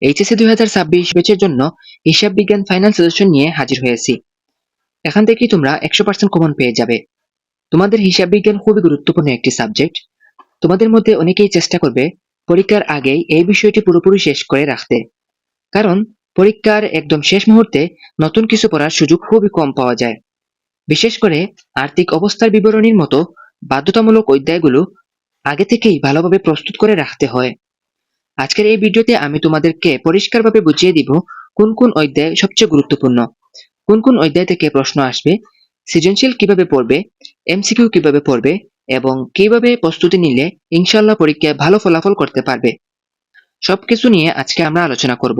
HSC 2026 ব্যাচের জন্য হিসাব বিজ্ঞান ফাইনাল সলিউশন নিয়ে হাজির হয়েছি। এখান থেকেই তোমরা 100% কমন পেয়ে যাবে। তোমাদের হিসাব বিজ্ঞান খুবই গুরুত্বপূর্ণ একটি সাবজেক্ট। তোমাদের মধ্যে অনেকেই চেষ্টা করবে পরীক্ষার আগেই এই বিষয়টি পুরোপুরি শেষ করে রাখতে, কারণ পরীক্ষার একদম শেষ মুহূর্তে নতুন কিছু পড়ার সুযোগ খুবই কম পাওয়া যায়। বিশেষ করে আর্থিক অবস্থার বিবরণীর মতো বাধ্যতামূলক অধ্যায়গুলো আগে থেকেই ভালোভাবে প্রস্তুত করে রাখতে হয়। আজকের এই ভিডিওতে আমি তোমাদেরকে পরিষ্কারভাবে বুঝিয়ে দিব কোন কোন অধ্যায় সবচেয়ে গুরুত্বপূর্ণ, কোন কোন অধ্যায় থেকে প্রশ্ন আসবে, সৃজনশীল কিভাবে পড়বে, এমসিকিউ কিভাবে পড়বে এবং কিভাবে প্রস্তুতি নিলে ইনশাআল্লাহ পরীক্ষায় ভালো ফলাফল করতে পারবে। সবকিছু নিয়ে আজকে আমরা আলোচনা করব।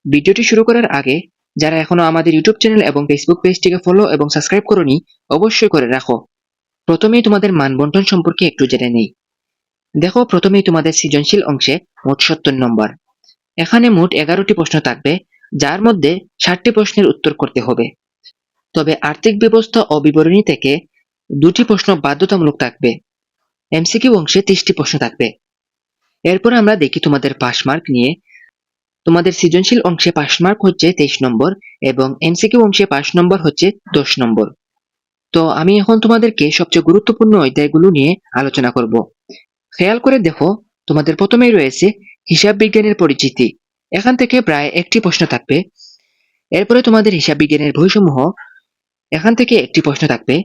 ভিডিওটি শুরু করার আগে যারা এখনো আমাদের ইউটিউব চ্যানেল এবং ফেসবুক পেজটিকে ফলো এবং সাবস্ক্রাইব করোনি, অবশ্যই করে রাখো। প্রথমেই তোমাদের মান বন্টন সম্পর্কে একটু জেনে নেই। দেখো, প্রথমেই তোমাদের সৃজনশীল অংশে মোট 70 নম্বর। এখানে মোট 11টি প্রশ্ন থাকবে, যার মধ্যে 60টি প্রশ্নের উত্তর করতে হবে। তবে আর্থিক ব্যবস্থা ও বিবরণী থেকে 2টি প্রশ্ন বাধ্যতামূলক থাকবে। এমসিকিউ অংশে 30টি প্রশ্ন থাকবে। এরপর আমরা দেখি তোমাদের পাস মার্ক নিয়ে। তোমাদের সৃজনশীল অংশে পাস মার্ক হচ্ছে 23 নম্বর এবং এমসিকিউ অংশে পাস নম্বর হচ্ছে 10 নম্বর। তো আমি এখন তোমাদেরকে সবচেয়ে গুরুত্বপূর্ণ অধ্যায়গুলো নিয়ে আলোচনা করব। খেয়াল করে দেখো, তোমাদের প্রথমেই রয়েছে হিসাব বিজ্ঞানের পরিচিতি। এখান থেকে প্রায় একটি প্রশ্ন থাকবে। এরপরে তোমাদের হিসাব বিজ্ঞানের বইসমূহ, এখান থেকে একটি প্রশ্ন থাকবে।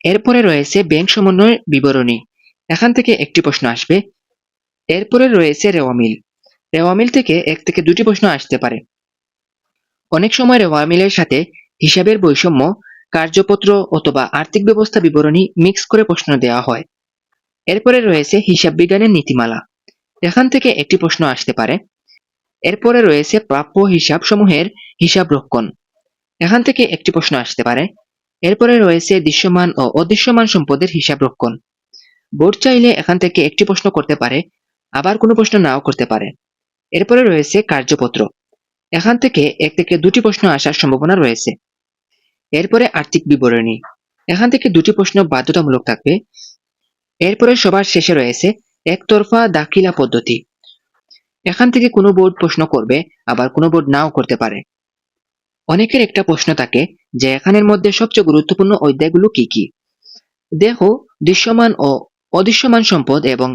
এরপরে রয়েছে ব্যাংক সমন্বয় বিবরণী, এখান থেকে একটি প্রশ্ন আসবে। এরপরে রয়েছে রেওয়া মিল, রেওয়া মিল থেকে 1 থেকে 2টি প্রশ্ন আসতে পারে। অনেক সময় রেওয়া মিলের সাথে হিসাবের বৈষম্য, কার্যপত্র অথবা আর্থিক ব্যবস্থা বিবরণী মিক্স করে প্রশ্ন দেওয়া হয়। এরপরে রয়েছে হিসাব বিজ্ঞানের নীতিমালা, এখান থেকে একটি প্রশ্ন আসতে পারে। এরপরে রয়েছে প্রাপ্য হিসাব সমূহের হিসাব রক্ষণ, এখান থেকে একটি প্রশ্ন আসতে পারে। এরপরে রয়েছে দৃশ্যমান ও অদৃশ্যমান সম্পদের হিসাব রক্ষণ। বোর্ড চাইলে এখান থেকে একটি প্রশ্ন করতে পারে, আবার কোনো প্রশ্ন নাও করতে পারে। এরপরে রয়েছে কার্যপত্র, এখান থেকে 1 থেকে 2টি প্রশ্ন আসার সম্ভাবনা রয়েছে। এরপরে আর্থিক বিবরণী, এখান থেকে 2টি প্রশ্ন বাধ্যতামূলক থাকবে। এরপরে সবার শেষে রয়েছে একতরফা দাখিলা পদ্ধতি, এখান থেকে কোনো বোর্ড প্রশ্ন করবে, আবার কোনো বোর্ড নাও করতে পারে। অনেকের একটা প্রশ্ন থাকে যে এখানের মধ্যে সবচেয়ে গুরুত্বপূর্ণ অধ্যায়গুলো কি কি। দেখো, দৃশ্যমান ও অদৃশ্যমান সম্পদ এবং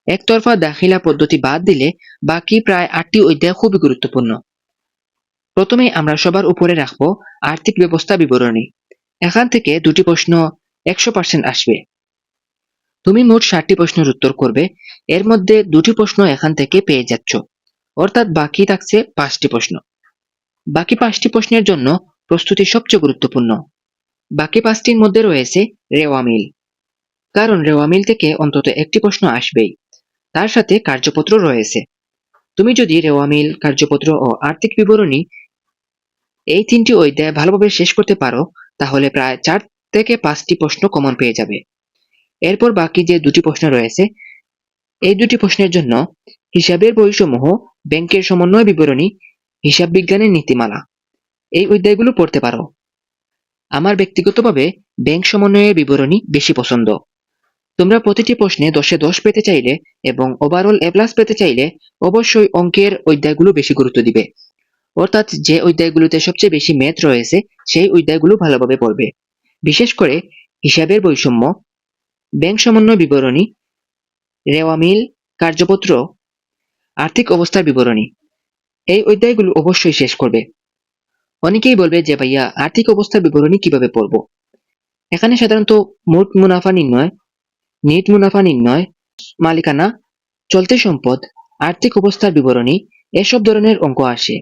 একতরফা দাখিলা পদ্ধতি বাদ দিলে বাকি প্রায় 8টি অধ্যায় খুবই গুরুত্বপূর্ণ। প্রথমে আমরা সবার উপরে রাখবো আর্থিক ব্যবস্থা বিবরণী, এখান থেকে 2টি প্রশ্ন 100% আসবে। তুমি মোট 60টি প্রশ্নের উত্তর করবে, এর মধ্যে 2টি প্রশ্ন এখান থেকে পেয়ে যাচ্ছ, অর্থাৎ বাকি থাকছে 5টি প্রশ্ন। বাকি 5টি প্রশ্নের জন্য প্রস্তুতি সবচেয়ে গুরুত্বপূর্ণ। বাকি 5টির মধ্যে রয়েছে রেওয়া মিল, কারণ রেওয়া মিল থেকে অন্তত একটি প্রশ্ন আসবেই। তার সাথে কার্যপত্র রয়েছে। তুমি যদি রেওয়া মিল, কার্যপত্র ও আর্থিক বিবরণী এই 3টি অধ্যায় ভালোভাবে শেষ করতে পারো, তাহলে প্রায় 4 থেকে 5টি প্রশ্ন কমন পেয়ে যাবে। এরপর বাকি যে 2টি প্রশ্ন রয়েছে, এই 2টি প্রশ্নের জন্য হিসাবের বইসমূহ, ব্যাংকের সমন্বয় বিবরণী, হিসাব বিজ্ঞানের নীতিমালা, এই অধ্যায়গুলো পড়তে পারো। আমার ব্যক্তিগতভাবে ব্যাংক সমন্বয়ের বিবরণী বেশি পছন্দ। তোমরা প্রতিটি প্রশ্নে 10-এ 10 পেতে চাইলে এবং ওভারঅল A+ পেতে চাইলে অবশ্যই অঙ্কের অধ্যায়গুলো বেশি গুরুত্ব দিবে, অর্থাৎ যে অধ্যায়গুলোতে সবচেয়ে বেশি ম্যাথ রয়েছে সেই অধ্যায়গুলো ভালোভাবে পড়বে। বিশেষ করে হিসাবের বৈষম্য, ব্যাংক সমন্বয় বিবরণী, রেওয়া মিল, কার্যপত্র, আর্থিক অবস্থার বিবরণী, এই অধ্যায়গুলো অবশ্যই শেষ করবে। অনেকেই বলবে যে ভাইয়া, আর্থিক অবস্থার বিবরণী কিভাবে পড়বো? এখানে সাধারণত মোট মুনাফা নির্ণয়, নেট মুনাফা নির্ণয়, মালিকানা, চলতি সম্পদ, আর্থিক অবস্থার বিবরণী, এসব ধরনের অঙ্ক আসে।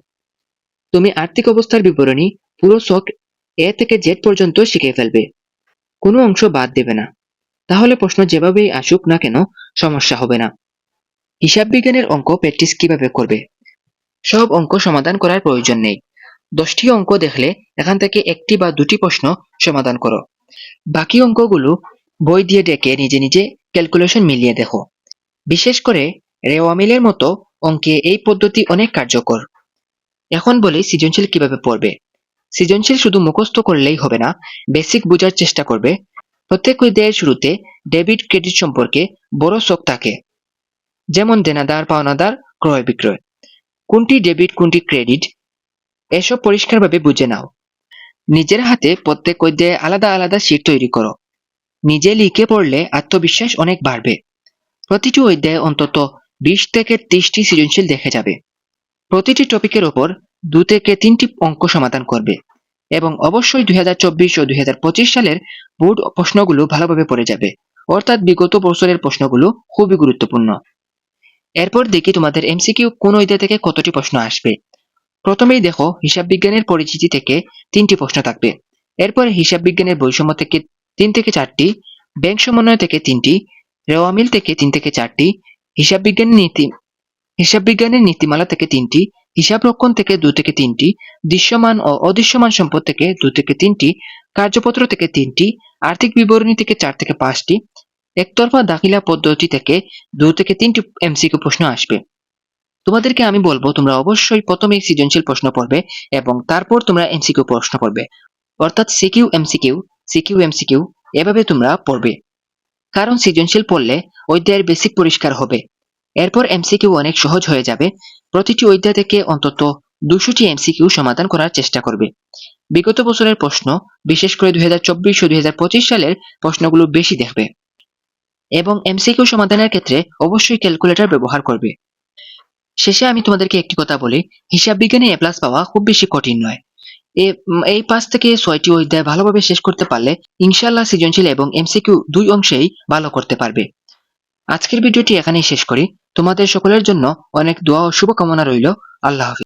তুমি আর্থিক অবস্থার বিবরণী পুরো ছক A থেকে Z পর্যন্ত শিখে ফেলবে, কোনো অংশ বাদ দেবে না। তাহলে প্রশ্ন যেভাবেই আসুক না কেন সমস্যা হবে না। হিসাব বিজ্ঞানের অঙ্ক প্র্যাকটিস কিভাবে করবে? সব অঙ্ক সমাধান করার প্রয়োজন নেই। 10টি অঙ্ক দেখলে এখান থেকে 1টি বা 2টি প্রশ্ন সমাধান করো। বাকি অঙ্কগুলো বই দিয়ে ডেকে নিজে নিজে ক্যালকুলেশন মিলিয়ে দেখো। বিশেষ করে রেওয়া মিলের মতো অঙ্কে এই পদ্ধতি অনেক কার্যকর। এখন বলি সৃজনশীল কিভাবে পড়বে। সৃজনশীল শুধু মুখস্থ করলেই হবে না, বেসিক বোঝার চেষ্টা করবে। প্রত্যেক অধ্যায়ের শুরুতে ডেবিট ক্রেডিট সম্পর্কে বড় ছক থাকে, যেমন দেনাদার, পাওনাদার, ক্রয় বিক্রয়। কোনটি ডেবিট কোনটি ক্রেডিট এসব পরিষ্কারভাবে বুঝে নাও। নিজের হাতে প্রত্যেক অধ্যায়ে আলাদা আলাদা শীট তৈরি করো। নিজে লিখে পড়লে আত্মবিশ্বাস অনেক বাড়বে। প্রতিটি অধ্যায়ে অন্তত 20 থেকে 30টি সৃজনশীল দেখে যাবে। প্রতিটি টপিকের ওপর 2 থেকে 3টি অঙ্ক সমাধান করবে এবং অবশ্যই 2024 ও 2025 সালের বোর্ড প্রশ্নগুলো ভালোভাবে পড়ে যাবে, অর্থাৎ বিগত বছরের প্রশ্নগুলো খুবই গুরুত্বপূর্ণ। এরপর দেখি তোমাদের এমসিকিউ কোন অধ্যায় থেকে কতটি প্রশ্ন আসবে। প্রথমেই দেখো হিসাব বিজ্ঞানের পরিচিতি থেকে 3টি প্রশ্ন থাকবে। এরপর হিসাব বিজ্ঞানের বৈষম্য থেকে 3 থেকে 4টি, ব্যাংক সমন্বয় থেকে 3টি, রেওয়া মিল থেকে 3 থেকে 4টি, হিসাব বিজ্ঞানের নীতিমালা থেকে 3টি, হিসাব রক্ষণ থেকে 2 থেকে 3টি, দৃশ্যমান ও অদৃশ্যমান সম্পদ থেকে 2 থেকে 3টি, কার্যপত্র থেকে 3টি, আর্থিক বিবরণী থেকে 4 থেকে 5টি, একতরফা দাখিলা পদ্ধতি থেকে 2 থেকে 3টি এমসিকিউ প্রশ্ন আসবে। তোমাদেরকে আমি বলবো তোমরা অবশ্যই প্রথমে সৃজনশীল প্রশ্ন পড়বে এবং তারপর তোমরা এমসিকিউ প্রশ্ন পড়বে, অর্থাৎ সিকিউ এমসিকিউ এভাবে তোমরা পড়বে। কারণ সৃজনশীল পড়লে অধ্যায়ের বেসিক পরিষ্কার হবে, এরপর এমসিকিউ অনেক সহজ হয়ে যাবে। প্রতিটি অধ্যায় থেকে অন্তত 200টি এমসিকিউ সমাধান করার চেষ্টা করবে। বিগত বছরের প্রশ্ন, বিশেষ করে 2024 ও 2025 সালের প্রশ্নগুলো বেশি দেখবে এবং এমসিকিউ সমাধানের ক্ষেত্রে অবশ্যই ক্যালকুলেটর ব্যবহার করবে। শেষে আমি তোমাদেরকে একটি কথা বলি, হিসাব বিজ্ঞানে এ প্লাস পাওয়া খুব বেশি কঠিন নয়। এই 5 থেকে 6টি অধ্যায় ভালোভাবে শেষ করতে পারলে ইনশাআল্লাহ সৃজনশীল এবং এমসিকিউ দুই অংশেই ভালো করতে পারবে। আজকের ভিডিওটি এখানেই শেষ করি। তোমাদের সকলের জন্য অনেক দোয়া ও শুভকামনা রইল। আল্লাহ হাফেজ।